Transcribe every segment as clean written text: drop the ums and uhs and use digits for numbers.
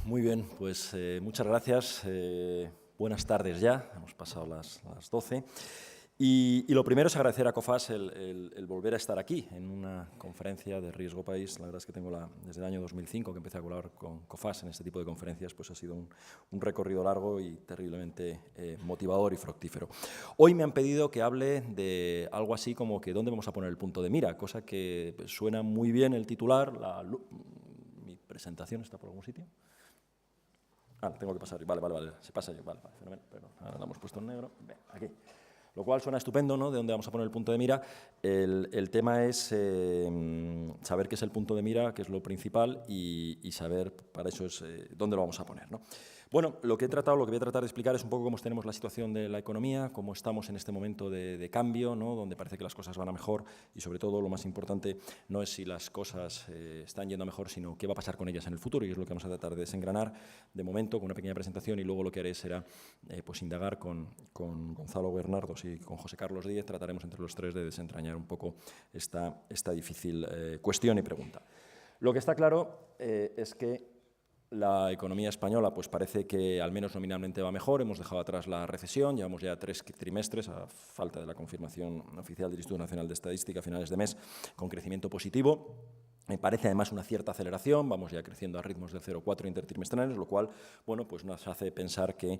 Muy bien, pues muchas gracias. Buenas tardes ya, hemos pasado las 12. Y lo primero es agradecer a COFAS el volver a estar aquí en una conferencia de Riesgo País. La verdad es que tengo desde el año 2005 que empecé a colaborar con COFAS en este tipo de conferencias, pues ha sido un recorrido largo y terriblemente motivador y fructífero. Hoy me han pedido que hable de algo así como que dónde vamos a poner el punto de mira, cosa que pues, suena muy bien el titular. ¿Mi presentación está por algún sitio? Tengo que pasar. Vale. Se pasa yo. Vale, fenomenal. Pero ahora la hemos puesto en negro. Ven, aquí. Lo cual suena estupendo, ¿no? De dónde vamos a poner el punto de mira. El tema es saber qué es el punto de mira, qué es lo principal, y saber para eso es dónde lo vamos a poner, ¿no? Bueno, lo que voy a tratar de explicar es un poco cómo tenemos la situación de la economía, cómo estamos en este momento de cambio, ¿no? Donde parece que las cosas van a mejor y, sobre todo, lo más importante no es si las cosas están yendo a mejor, sino qué va a pasar con ellas en el futuro, y es lo que vamos a tratar de desengranar de momento con una pequeña presentación, y luego lo que haré será pues indagar con Gonzalo Bernardos y con José Carlos Díez. Trataremos entre los tres de desentrañar un poco esta difícil cuestión y pregunta. Lo que está claro es que la economía española pues parece que al menos nominalmente va mejor. Hemos dejado atrás la recesión, llevamos ya 3 trimestres, a falta de la confirmación oficial del Instituto Nacional de Estadística a finales de mes, con crecimiento positivo. Me parece además una cierta aceleración, vamos ya creciendo a ritmos de 0,4 intertrimestrales, lo cual bueno, pues nos hace pensar que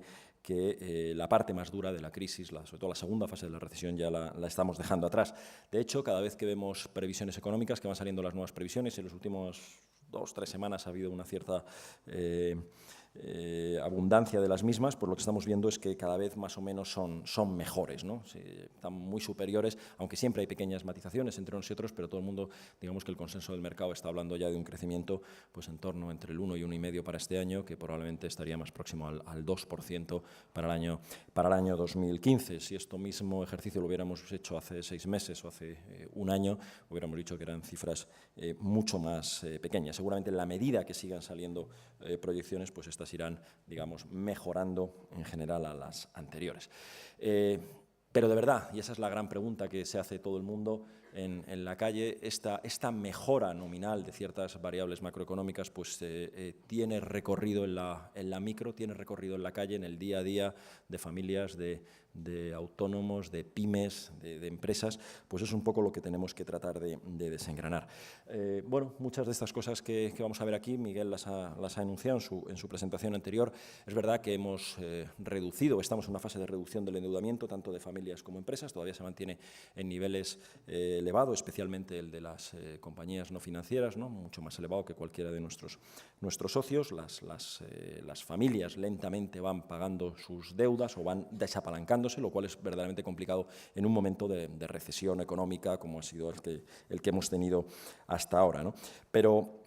la parte más dura de la crisis, sobre todo la segunda fase de la recesión, ya la estamos dejando atrás. De hecho, cada vez que vemos previsiones económicas, que van saliendo las nuevas previsiones, en los últimos 2 o 3 semanas ha habido una cierta abundancia de las mismas, pues lo que estamos viendo es que cada vez más o menos son mejores, ¿no? Sí, están muy superiores, aunque siempre hay pequeñas matizaciones entre unos y otros, pero todo el mundo, digamos que el consenso del mercado está hablando ya de un crecimiento pues en torno entre el 1 y 1,5 para este año, que probablemente estaría más próximo al 2% para el año 2015. Si esto mismo ejercicio lo hubiéramos hecho hace 6 meses o hace un año, hubiéramos dicho que eran cifras mucho más pequeñas. Seguramente en la medida que sigan saliendo proyecciones, pues estas irán, digamos, mejorando en general a las anteriores. Pero de verdad, y esa es la gran pregunta que se hace todo el mundo en la calle, esta mejora nominal de ciertas variables macroeconómicas pues tiene recorrido en la micro, tiene recorrido en la calle, en el día a día de familias, de autónomos, de pymes, de empresas. Pues es un poco lo que tenemos que tratar de desengranar. Bueno, muchas de estas cosas que vamos a ver aquí, Miguel las ha enunciado en su presentación anterior. Es verdad que hemos estamos en una fase de reducción del endeudamiento, tanto de familias como empresas. Todavía se mantiene en niveles elevados, especialmente el de las compañías no financieras, ¿no? Mucho más elevado que cualquiera de nuestros socios. Las familias lentamente van pagando sus deudas o van desapalancando, lo cual es verdaderamente complicado en un momento de recesión económica como ha sido el que hemos tenido hasta ahora, ¿no? Pero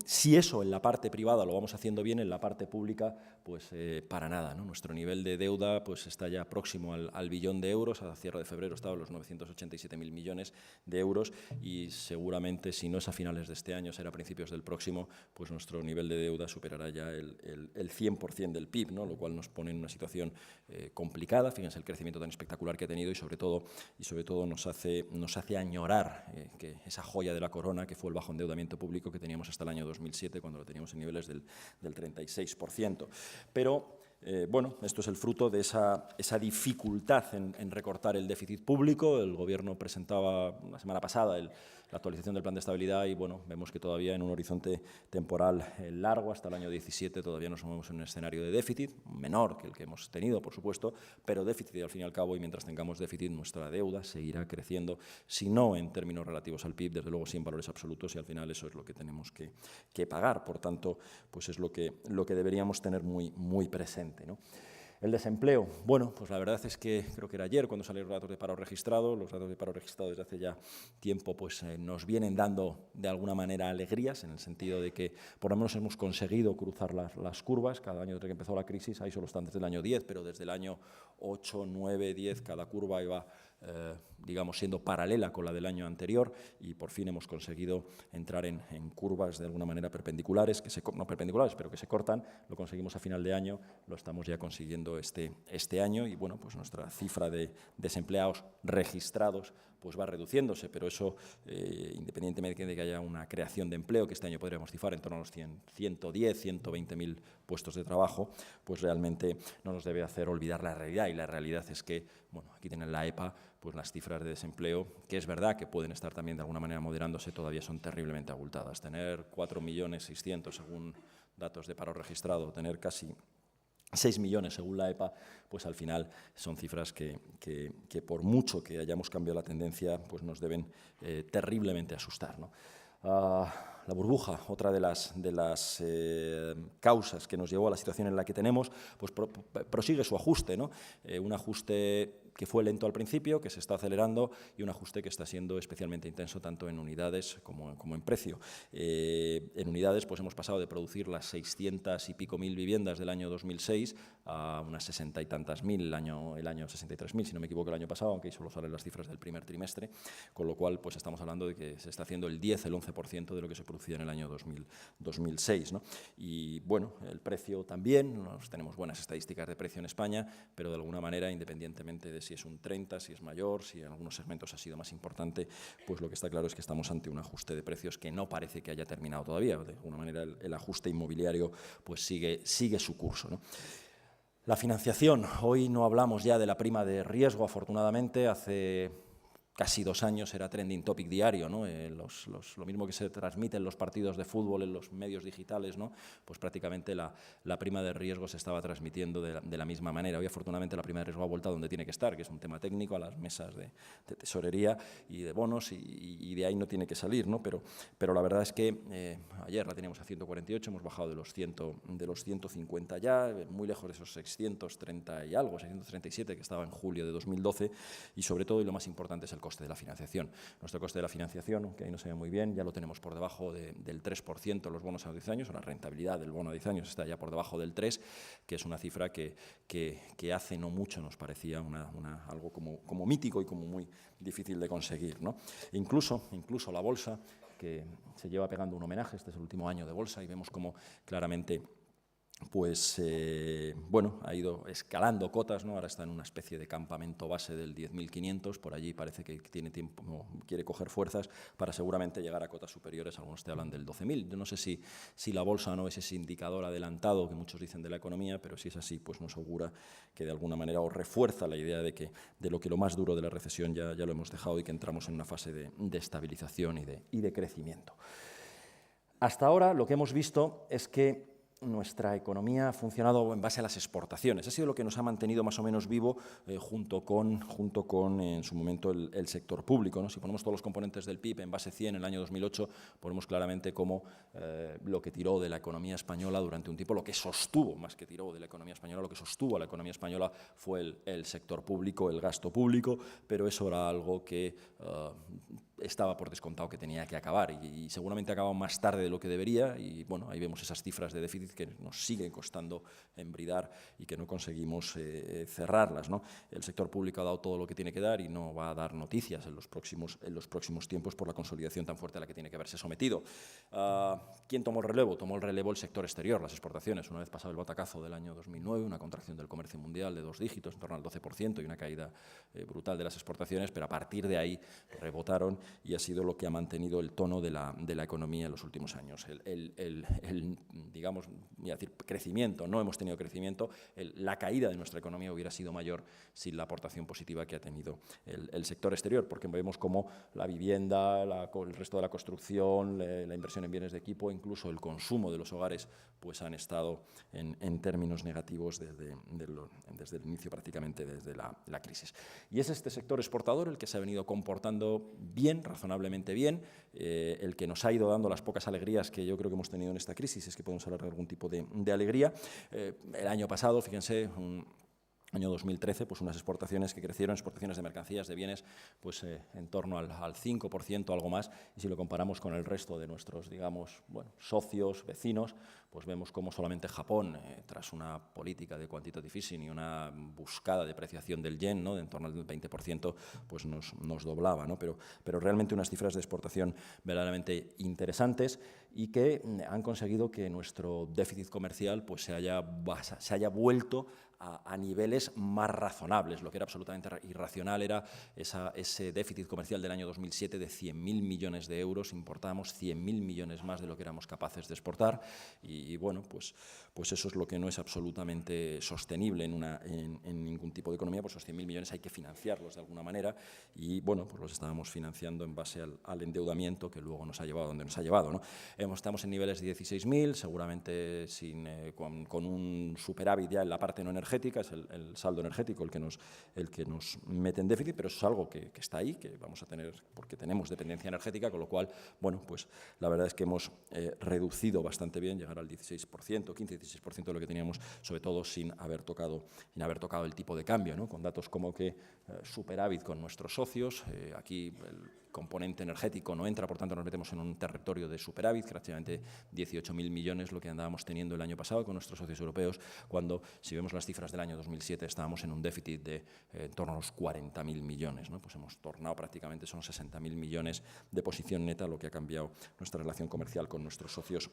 si eso en la parte privada lo vamos haciendo bien, en la parte pública, pues para nada, ¿no? Nuestro nivel de deuda pues está ya próximo al billón de euros. A cierre de febrero estaba en los 987.000 millones de euros, y seguramente, si no es a finales de este año, será a principios del próximo, pues nuestro nivel de deuda superará ya el 100% del PIB, ¿no? Lo cual nos pone en una situación complicada. Fíjense el crecimiento tan espectacular que ha tenido, y sobre todo nos hace añorar que esa joya de la corona, que fue el bajo endeudamiento público que teníamos hasta el año 2007, cuando lo teníamos en niveles del 36%. Pero bueno, esto es el fruto de esa dificultad en recortar el déficit público. El Gobierno presentaba la semana pasada la actualización del plan de estabilidad, y bueno, vemos que todavía en un horizonte temporal largo, hasta el año 17, todavía nos movemos en un escenario de déficit, menor que el que hemos tenido, por supuesto, pero déficit al fin y al cabo, y mientras tengamos déficit, nuestra deuda seguirá creciendo, si no en términos relativos al PIB, desde luego sí en valores absolutos, y al final eso es lo que tenemos que pagar. Por tanto, pues es lo que deberíamos tener muy presente, ¿no? El desempleo, bueno, pues la verdad es que creo que era ayer cuando salieron los datos de paro registrado. Los datos de paro registrado desde hace ya tiempo pues nos vienen dando de alguna manera alegrías, en el sentido de que por lo menos hemos conseguido cruzar las curvas. Cada año desde que empezó la crisis, ahí solo están desde el año 10, pero desde el año 8, 9, 10, cada curva iba digamos, siendo paralela con la del año anterior, y por fin hemos conseguido entrar en curvas de alguna manera perpendiculares, no perpendiculares, pero que se cortan. Lo conseguimos a final de año, lo estamos ya consiguiendo este año, y bueno, pues nuestra cifra de desempleados registrados pues va reduciéndose, pero eso, independientemente de que haya una creación de empleo, que este año podríamos cifrar en torno a los 110, 120.000 puestos de trabajo, pues realmente no nos debe hacer olvidar la realidad, y la realidad es que, bueno, aquí tienen la EPA, pues las cifras de desempleo, que es verdad que pueden estar también de alguna manera moderándose, todavía son terriblemente abultadas. Tener 4.600.000 según datos de paro registrado, tener casi 6 millones según la EPA, pues al final son cifras que por mucho que hayamos cambiado la tendencia, pues nos deben terriblemente asustar, ¿no? La burbuja, otra de las causas que nos llevó a la situación en la que tenemos, pues prosigue su ajuste, ¿no? Un ajuste que fue lento al principio, que se está acelerando, y un ajuste que está siendo especialmente intenso tanto en unidades como en precio. En unidades pues hemos pasado de producir las 600 y pico mil viviendas del año 2006 a unas 60 y tantas mil el año 63.000, si no me equivoco, el año pasado, aunque ahí solo salen las cifras del primer trimestre, con lo cual pues estamos hablando de que se está haciendo el 10, el 11% de lo que se producía en el año 2006, ¿no? Y bueno, el precio también, tenemos buenas estadísticas de precio en España, pero de alguna manera, independientemente de si es un 30, si es mayor, si en algunos segmentos ha sido más importante, pues lo que está claro es que estamos ante un ajuste de precios que no parece que haya terminado todavía. De alguna manera el ajuste inmobiliario pues sigue su curso, ¿no? La financiación, hoy no hablamos ya de la prima de riesgo, afortunadamente. Hace casi 2 años era trending topic diario, ¿no? Lo mismo que se transmite en los partidos de fútbol, en los medios digitales, ¿no? Pues prácticamente la prima de riesgo se estaba transmitiendo de la misma manera. Hoy, afortunadamente, la prima de riesgo ha vuelto a donde tiene que estar, que es un tema técnico, a las mesas de tesorería y de bonos, y de ahí no tiene que salir, ¿no? Pero la verdad es que ayer la teníamos a 148, hemos bajado de los 150 ya, muy lejos de esos 630 y algo, 637 que estaba en julio de 2012, y sobre todo, y lo más importante, es el coste de la financiación. Nuestro coste de la financiación, aunque ahí no se ve muy bien, ya lo tenemos por debajo del 3% los bonos a 10 años, o la rentabilidad del bono a 10 años está ya por debajo del 3%, que es una cifra que hace no mucho nos parecía algo como mítico y como muy difícil de conseguir, ¿no? Incluso la bolsa, que se lleva pegando un homenaje, este es el último año de bolsa, y vemos como claramente pues bueno, ha ido escalando cotas, ¿no? Ahora está en una especie de campamento base del 10.500, por allí parece que tiene tiempo, no, quiere coger fuerzas para seguramente llegar a cotas superiores, algunos te hablan del 12.000. Yo no sé si la bolsa no es ese indicador adelantado que muchos dicen de la economía, pero si es así, pues nos augura que de alguna manera o refuerza la idea de que lo más duro de la recesión ya lo hemos dejado y que entramos en una fase de estabilización y de crecimiento. Hasta ahora lo que hemos visto es que nuestra economía ha funcionado en base a las exportaciones. Ha sido lo que nos ha mantenido más o menos vivo junto con en su momento el sector público, ¿no? Si ponemos todos los componentes del PIB en base 100 en el año 2008, ponemos claramente cómo lo que tiró de la economía española durante un tiempo, lo que sostuvo, más que tiró de la economía española, lo que sostuvo a la economía española fue el sector público, el gasto público, pero eso era algo que estaba por descontado que tenía que acabar y seguramente ha acabado más tarde de lo que debería, y bueno, ahí vemos esas cifras de déficit que nos siguen costando embridar y que no conseguimos cerrarlas, ¿no? El sector público ha dado todo lo que tiene que dar y no va a dar noticias en los próximos tiempos por la consolidación tan fuerte a la que tiene que verse sometido. ¿Quién tomó el relevo? Tomó el relevo el sector exterior, las exportaciones. Una vez pasado el batacazo del año 2009, una contracción del comercio mundial de 2 dígitos, en torno al 12%, y una caída brutal de las exportaciones, pero a partir de ahí rebotaron y ha sido lo que ha mantenido el tono de la economía en los últimos años. Digamos, voy a decir crecimiento, no hemos tenido crecimiento, la caída de nuestra economía hubiera sido mayor sin la aportación positiva que ha tenido el sector exterior, porque vemos como la vivienda, el resto de la construcción, la inversión en bienes de equipo, incluso el consumo de los hogares, pues han estado en términos negativos desde el inicio, prácticamente desde la crisis. Y es este sector exportador el que se ha venido comportando bien, razonablemente bien, el que nos ha ido dando las pocas alegrías que yo creo que hemos tenido en esta crisis, es que podemos hablar de algún tipo de alegría. El año pasado, fíjense, año 2013, pues unas exportaciones que crecieron, exportaciones de mercancías, de bienes, pues en torno al 5%, algo más, y si lo comparamos con el resto de nuestros, digamos, bueno, socios, vecinos, pues vemos cómo solamente Japón, tras una política de quantitative easing y una buscada depreciación del yen, ¿no?, de en torno al 20%, pues nos doblaba, ¿no? Pero realmente unas cifras de exportación verdaderamente interesantes y que han conseguido que nuestro déficit comercial pues se haya vuelto a niveles más razonables. Lo que era absolutamente irracional era ese déficit comercial del año 2007 de 100.000 millones de euros. Importábamos 100.000 millones más de lo que éramos capaces de exportar y bueno, pues eso es lo que no es absolutamente sostenible en ningún tipo de economía. Pues esos 100.000 millones hay que financiarlos de alguna manera y bueno, pues los estábamos financiando en base al endeudamiento que luego nos ha llevado a donde nos ha llevado, ¿no? Estamos en niveles de 16.000, seguramente con un superávit ya en la parte no energética, es el saldo energético el que nos mete en déficit, pero eso es algo que está ahí, que vamos a tener porque tenemos dependencia energética, con lo cual, bueno, pues la verdad es que hemos reducido bastante bien, llegar al 16%, 15-16% de lo que teníamos, sobre todo sin haber tocado el tipo de cambio, ¿no? Con datos como que superávit con nuestros socios, aquí el componente energético no entra, por tanto nos metemos en un territorio de superávit, prácticamente 18.000 millones lo que andábamos teniendo el año pasado con nuestros socios europeos, cuando, si vemos las cifras del año 2007, estábamos en un déficit de en torno a los 40.000 millones, ¿no? Pues hemos tornado prácticamente, son 60.000 millones de posición neta, lo que ha cambiado nuestra relación comercial con nuestros socios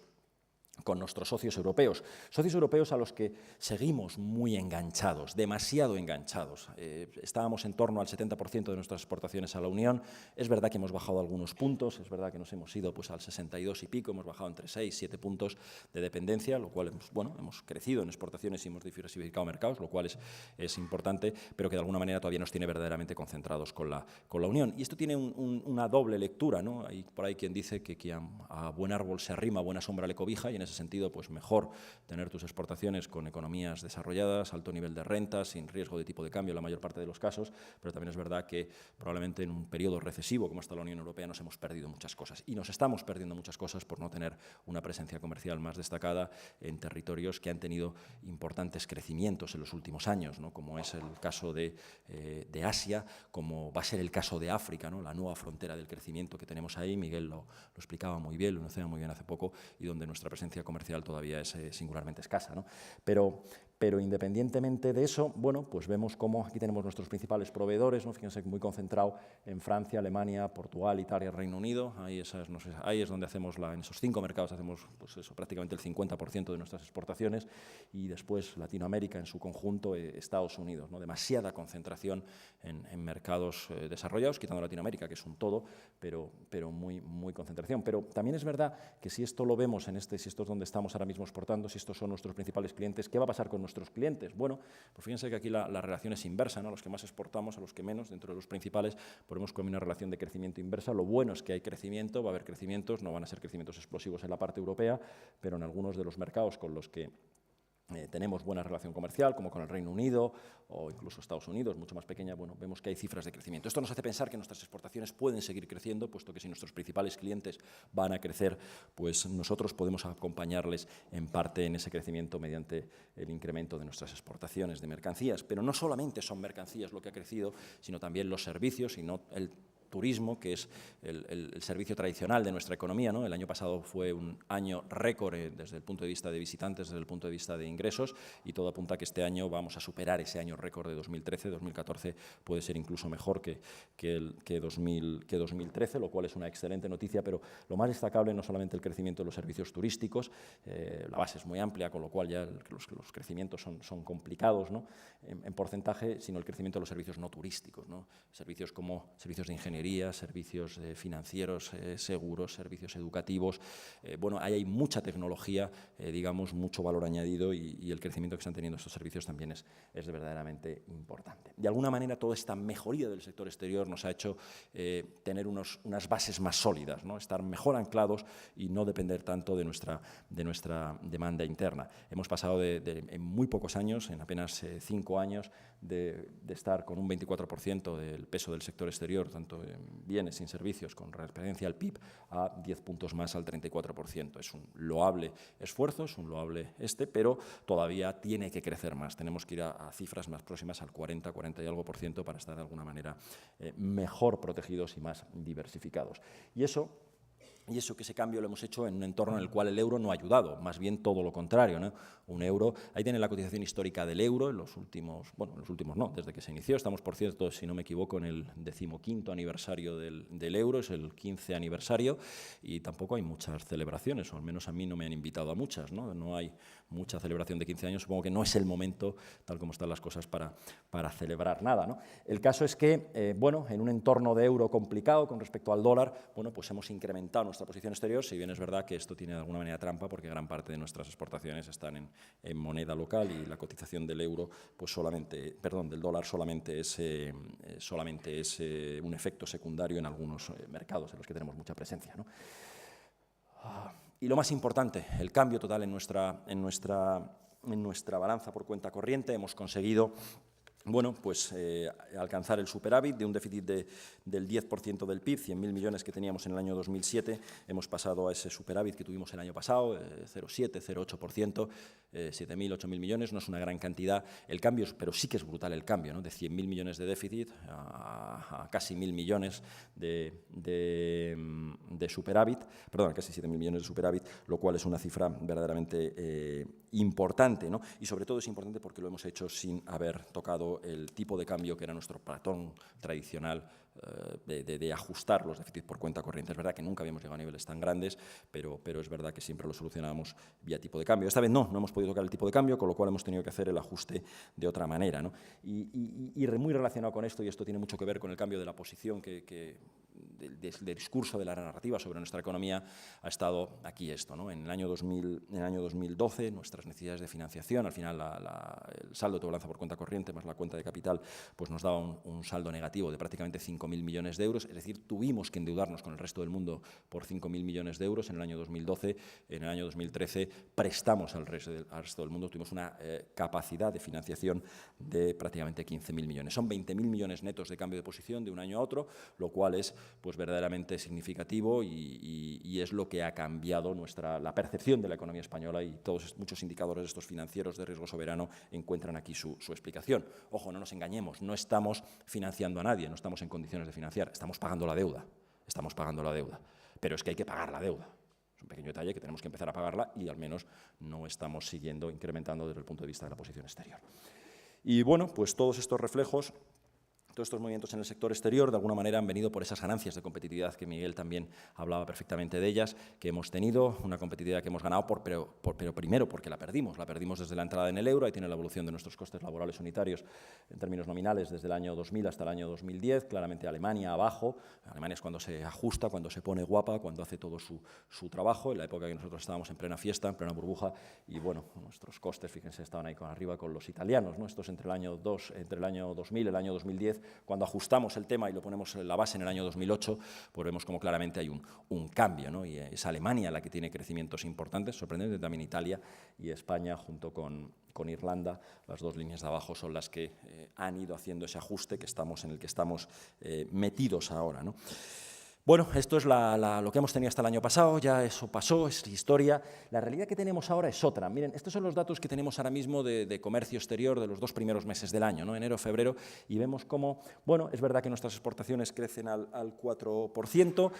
europeos. Socios europeos a los que seguimos muy enganchados, demasiado enganchados. Estábamos en torno al 70% de nuestras exportaciones a la Unión. Es verdad que hemos bajado algunos puntos, es verdad que nos hemos ido pues, al 62 y pico, hemos bajado entre 6 y 7 puntos de dependencia, lo cual hemos crecido en exportaciones y hemos diversificado mercados, lo cual es importante, pero que de alguna manera todavía nos tiene verdaderamente concentrados con la Unión. Y esto tiene una doble lectura, ¿no? Hay por ahí quien dice que a buen árbol se arrima, a buena sombra le cobija, y en ese sentido, pues mejor tener tus exportaciones con economías desarrolladas, alto nivel de rentas, sin riesgo de tipo de cambio en la mayor parte de los casos, pero también es verdad que probablemente en un periodo recesivo como está la Unión Europea nos hemos perdido muchas cosas y nos estamos perdiendo muchas cosas por no tener una presencia comercial más destacada en territorios que han tenido importantes crecimientos en los últimos años, ¿no? Como es el caso de Asia, como va a ser el caso de África, ¿no? La nueva frontera del crecimiento que tenemos ahí. Miguel lo explicaba muy bien, lo enunciaba muy bien hace poco, y donde nuestra presencia comercial todavía es singularmente escasa, ¿no? Pero independientemente de eso, bueno, pues vemos cómo aquí tenemos nuestros principales proveedores, ¿no? Fíjense, muy concentrado en Francia, Alemania, Portugal, Italia, Reino Unido. Ahí es donde hacemos en esos 5 mercados hacemos pues eso, prácticamente el 50% de nuestras exportaciones, y después Latinoamérica en su conjunto, Estados Unidos, ¿no? Demasiada concentración en mercados desarrollados, quitando Latinoamérica, que es un todo, pero muy concentración. Pero también es verdad que si esto lo vemos si esto es donde estamos ahora mismo exportando, si estos son nuestros principales clientes, ¿qué va a pasar con nuestros clientes? Bueno, pues fíjense que aquí la relación es inversa, ¿no? A los que más exportamos, a los que menos, dentro de los principales, ponemos como una relación de crecimiento inversa. Lo bueno es que hay crecimiento, va a haber crecimientos, no van a ser crecimientos explosivos en la parte europea, pero en algunos de los mercados con los que tenemos buena relación comercial, como con el Reino Unido o incluso Estados Unidos, mucho más pequeña, bueno, vemos que hay cifras de crecimiento. Esto nos hace pensar que nuestras exportaciones pueden seguir creciendo, puesto que si nuestros principales clientes van a crecer, pues nosotros podemos acompañarles en parte en ese crecimiento mediante el incremento de nuestras exportaciones de mercancías. Pero no solamente son mercancías lo que ha crecido, sino también los servicios y no el turismo, que es el servicio tradicional de nuestra economía, ¿no? El año pasado fue un año récord desde el punto de vista de visitantes, desde el punto de vista de ingresos, y todo apunta a que este año vamos a superar ese año récord de 2013. 2014 puede ser incluso mejor que 2013, lo cual es una excelente noticia, pero lo más destacable no solamente el crecimiento de los servicios turísticos, la base es muy amplia, con lo cual ya los crecimientos son complicados, ¿no? en porcentaje, sino el crecimiento de los servicios no turísticos, ¿no? Servicios como servicios de ingeniería, servicios financieros, seguros, servicios educativos. Bueno, ahí hay mucha tecnología, digamos, mucho valor añadido, y el crecimiento que están teniendo estos servicios también es verdaderamente importante. De alguna manera, toda esta mejoría del sector exterior nos ha hecho tener unas bases más sólidas, ¿no? Estar mejor anclados y no depender tanto de nuestra demanda interna. Hemos pasado en muy pocos años, en apenas 5 años, de estar con un 24% del peso del sector exterior, tanto en bienes y en servicios, con referencia al PIB, a 10 puntos más, al 34%. Es un loable esfuerzo, es un loable pero todavía tiene que crecer más. Tenemos que ir a cifras más próximas al 40 y algo por ciento para estar de alguna manera mejor protegidos y más diversificados. Y eso Y eso que ese cambio lo hemos hecho en un entorno en el cual el euro no ha ayudado, más bien todo lo contrario, ¿no? Un euro, ahí tiene la cotización histórica del euro en los últimos, bueno, en los últimos no, desde que se inició, estamos por cierto, si no me equivoco, en el 15º aniversario del euro, es el 15 aniversario, y tampoco hay muchas celebraciones, o al menos a mí no me han invitado a muchas, ¿no? No hay mucha celebración de 15 años, supongo que no es el momento, tal como están las cosas, para celebrar nada, ¿no? El caso es que, bueno, en un entorno de euro complicado con respecto al dólar, bueno, pues hemos incrementado nuestra posición exterior, si bien es verdad que esto tiene de alguna manera trampa porque gran parte de nuestras exportaciones están en moneda local y la cotización del euro, pues solamente, perdón, del dólar solamente es un efecto secundario en algunos mercados en los que tenemos mucha presencia, ¿no? Y lo más importante, el cambio total en nuestra balanza por cuenta corriente. Hemos conseguido, bueno, pues alcanzar el superávit de un déficit del 10% del PIB, 100.000 millones que teníamos en el año 2007, hemos pasado a ese superávit que tuvimos el año pasado, 0,7, 0,8%, 7.000, 8.000 millones, no es una gran cantidad el cambio, pero sí que es brutal el cambio, ¿no? De 100.000 millones de déficit a casi 1.000 millones de superávit, perdón, casi 7.000 millones de superávit, lo cual es una cifra verdaderamente importante, ¿no? Y sobre todo es importante porque lo hemos hecho sin haber tocado el tipo de cambio que era nuestro patrón tradicional de ajustar los déficits por cuenta corriente. Es verdad que nunca habíamos llegado a niveles tan grandes, pero es verdad que siempre lo solucionábamos vía tipo de cambio. Esta vez no hemos podido tocar el tipo de cambio, con lo cual hemos tenido que hacer el ajuste de otra manera, ¿no? Y muy relacionado con esto, y esto tiene mucho que ver con el cambio de la posición del discurso, de la narrativa sobre nuestra economía, ha estado aquí esto, ¿no? En el año 2012, nuestras necesidades de financiación, al final el saldo de balanza por cuenta corriente más la cuenta de capital, pues nos daba un saldo negativo de prácticamente 5.000 millones de euros, es decir, tuvimos que endeudarnos con el resto del mundo por 5.000 millones de euros en el año 2012, en el año 2013 prestamos al resto del mundo, tuvimos una capacidad de financiación de prácticamente 15.000 millones. Son 20.000 millones netos de cambio de posición de un año a otro, lo cual es pues verdaderamente significativo y es lo que ha cambiado la percepción de la economía española, y muchos indicadores de estos financieros de riesgo soberano encuentran aquí su explicación. Ojo, no nos engañemos, no estamos financiando a nadie, no estamos en condiciones de financiar, estamos pagando la deuda, pero es que hay que pagar la deuda. Es un pequeño detalle que tenemos que empezar a pagarla y al menos no estamos siguiendo incrementando desde el punto de vista de la posición exterior. Y bueno, pues todos estos reflejos, todos estos movimientos en el sector exterior de alguna manera han venido por esas ganancias de competitividad que Miguel también hablaba perfectamente de ellas, que hemos tenido, una competitividad que hemos ganado, pero primero porque la perdimos desde la entrada en el euro, ahí tiene la evolución de nuestros costes laborales unitarios en términos nominales desde el año 2000 hasta el año 2010, claramente Alemania abajo, Alemania es cuando se ajusta, cuando se pone guapa, cuando hace todo su trabajo, en la época que nosotros estábamos en plena fiesta, en plena burbuja, y bueno, nuestros costes, fíjense, estaban ahí arriba con los italianos, ¿no? Estos entre el año 2000 y el año 2010, cuando ajustamos el tema y lo ponemos en la base en el año 2008, pues vemos como claramente hay un cambio, ¿no? Y es Alemania la que tiene crecimientos importantes, sorprendente también Italia y España junto con Irlanda, las dos líneas de abajo son las que han ido haciendo ese ajuste en el que estamos metidos ahora, ¿no? Bueno, esto es lo que hemos tenido hasta el año pasado, ya eso pasó, es historia. La realidad que tenemos ahora es otra. Miren, estos son los datos que tenemos ahora mismo de comercio exterior de los 2 primeros meses del año, ¿no? Enero, febrero, y vemos cómo, bueno, es verdad que nuestras exportaciones crecen al 4%,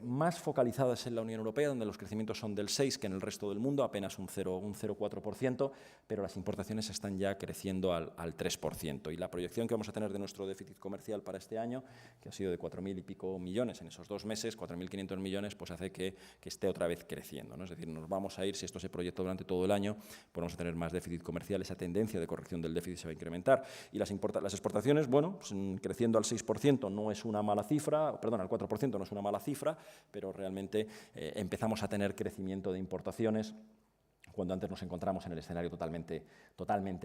más focalizadas en la Unión Europea, donde los crecimientos son del 6%, que en el resto del mundo, apenas un 0,4%, pero las importaciones están ya creciendo al 3%. Y la proyección que vamos a tener de nuestro déficit comercial para este año, que ha sido de 4.000 y pico millones en esos 2 meses, 4.500 millones, pues hace que esté otra vez creciendo, ¿no? Es decir, nos vamos a ir, si esto se proyecta durante todo el año, pues vamos a tener más déficit comercial, esa tendencia de corrección del déficit se va a incrementar. Y las exportaciones, bueno, pues creciendo al 6% no es una mala cifra, perdón, al 4% no es una mala cifra, pero realmente empezamos a tener crecimiento de importaciones cuando antes nos encontramos en el escenario totalmente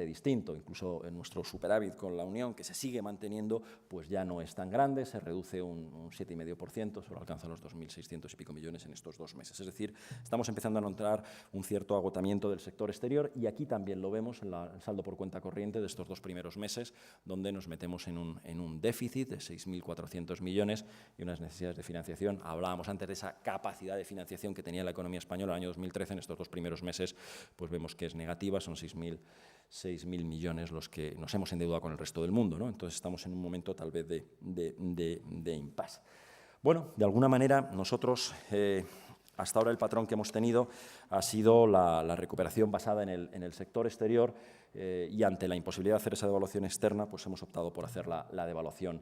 distinto. Incluso en nuestro superávit con la Unión, que se sigue manteniendo, pues ya no es tan grande, se reduce un 7,5%, solo alcanza los 2.600 y pico millones en estos 2 meses. Es decir, estamos empezando a notar un cierto agotamiento del sector exterior, y aquí también lo vemos en el saldo por cuenta corriente de estos 2 primeros meses, donde nos metemos en un déficit de 6.400 millones y unas necesidades de financiación. Hablábamos antes de esa capacidad de financiación que tenía la economía española en el año 2013, en estos 2 primeros meses, pues vemos que es negativa, son 6.000 millones los que nos hemos endeudado con el resto del mundo, ¿no? Entonces estamos en un momento tal vez de impasse. Bueno, de alguna manera nosotros, hasta ahora el patrón que hemos tenido ha sido la recuperación basada en el sector exterior y ante la imposibilidad de hacer esa devaluación externa, pues hemos optado por hacer la devaluación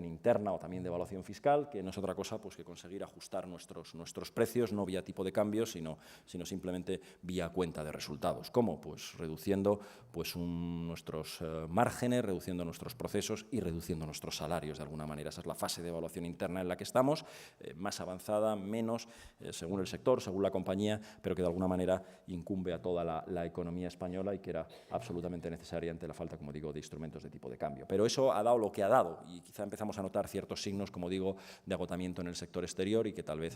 interna o también devaluación fiscal, que no es otra cosa pues, que conseguir ajustar nuestros precios, no vía tipo de cambio, sino simplemente vía cuenta de resultados. ¿Cómo? Pues reduciendo pues, nuestros márgenes, reduciendo nuestros procesos y reduciendo nuestros salarios de alguna manera. Esa es la fase de evaluación interna en la que estamos, más avanzada, menos, según el sector, según la compañía, pero que de alguna manera incumbe a toda la economía española y que era absolutamente necesaria ante la falta, como digo, de instrumentos de tipo de cambio. Pero eso ha dado lo que ha dado y quizá empezamos a notar ciertos signos, como digo, de agotamiento en el sector exterior y que tal vez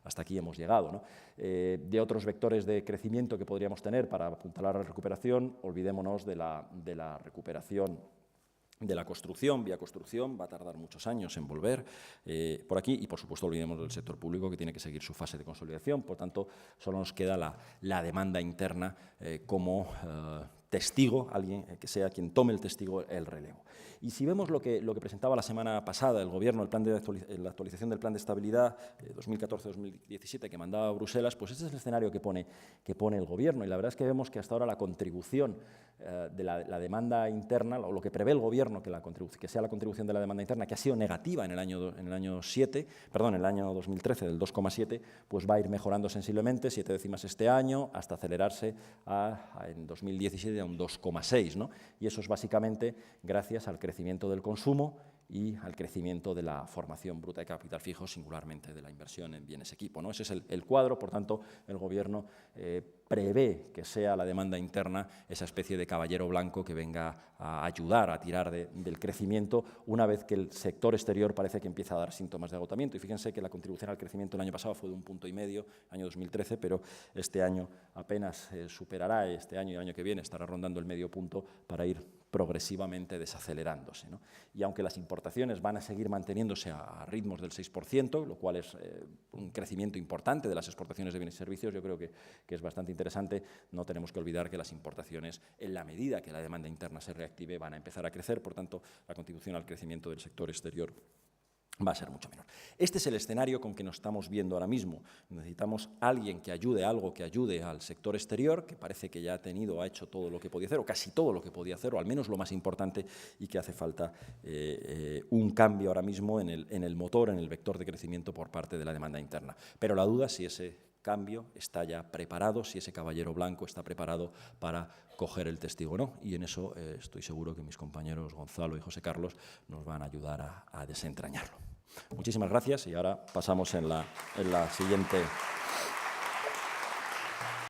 hasta aquí hemos llegado, ¿no? De otros vectores de crecimiento que podríamos tener para apuntalar la recuperación, olvidémonos de la recuperación de la construcción, vía construcción, va a tardar muchos años en volver por aquí y, por supuesto, olvidemos del sector público que tiene que seguir su fase de consolidación. Por tanto, solo nos queda la demanda interna como testigo, alguien que sea quien tome el testigo, el relevo. Y si vemos lo que presentaba la semana pasada el Gobierno, la actualización del Plan de Estabilidad 2014-2017 que mandaba a Bruselas, pues este es el escenario que pone el Gobierno. Y la verdad es que vemos que hasta ahora la contribución de la demanda interna, o lo que prevé el Gobierno que sea la contribución de la demanda interna, que ha sido negativa en el año 2013, del 2,7, pues va a ir mejorando sensiblemente, 7 décimas este año, hasta acelerarse en 2017 a un 2,6, ¿no? Y eso es básicamente gracias al crecimiento del consumo y al crecimiento de la formación bruta de capital fijo, singularmente de la inversión en bienes equipo, ¿no? Ese es el cuadro. Por tanto, el Gobierno prevé que sea la demanda interna esa especie de caballero blanco que venga a ayudar a tirar del crecimiento una vez que el sector exterior parece que empieza a dar síntomas de agotamiento. Y fíjense que la contribución al crecimiento el año pasado fue de 1,5 puntos, año 2013, pero este año apenas superará, este año y el año que viene estará rondando el medio punto para ir progresivamente desacelerándose, ¿no? Y aunque las importaciones van a seguir manteniéndose a ritmos del 6%, lo cual es un crecimiento importante de las exportaciones de bienes y servicios, yo creo que es bastante interesante, no tenemos que olvidar que las importaciones, en la medida que la demanda interna se reactive, van a empezar a crecer. Por tanto, la contribución al crecimiento del sector exterior va a ser mucho menor. Este es el escenario con que nos estamos viendo ahora mismo. Necesitamos alguien que ayude, algo que ayude al sector exterior, que parece que ya ha hecho todo lo que podía hacer, o casi todo lo que podía hacer, o al menos lo más importante, y que hace falta un cambio ahora mismo en el motor, en el vector de crecimiento por parte de la demanda interna. Pero la duda es si ese cambio está ya preparado, si ese caballero blanco está preparado para coger el testigo o no. Y en eso estoy seguro que mis compañeros Gonzalo y José Carlos nos van a ayudar a desentrañarlo. Muchísimas gracias y ahora pasamos en la siguiente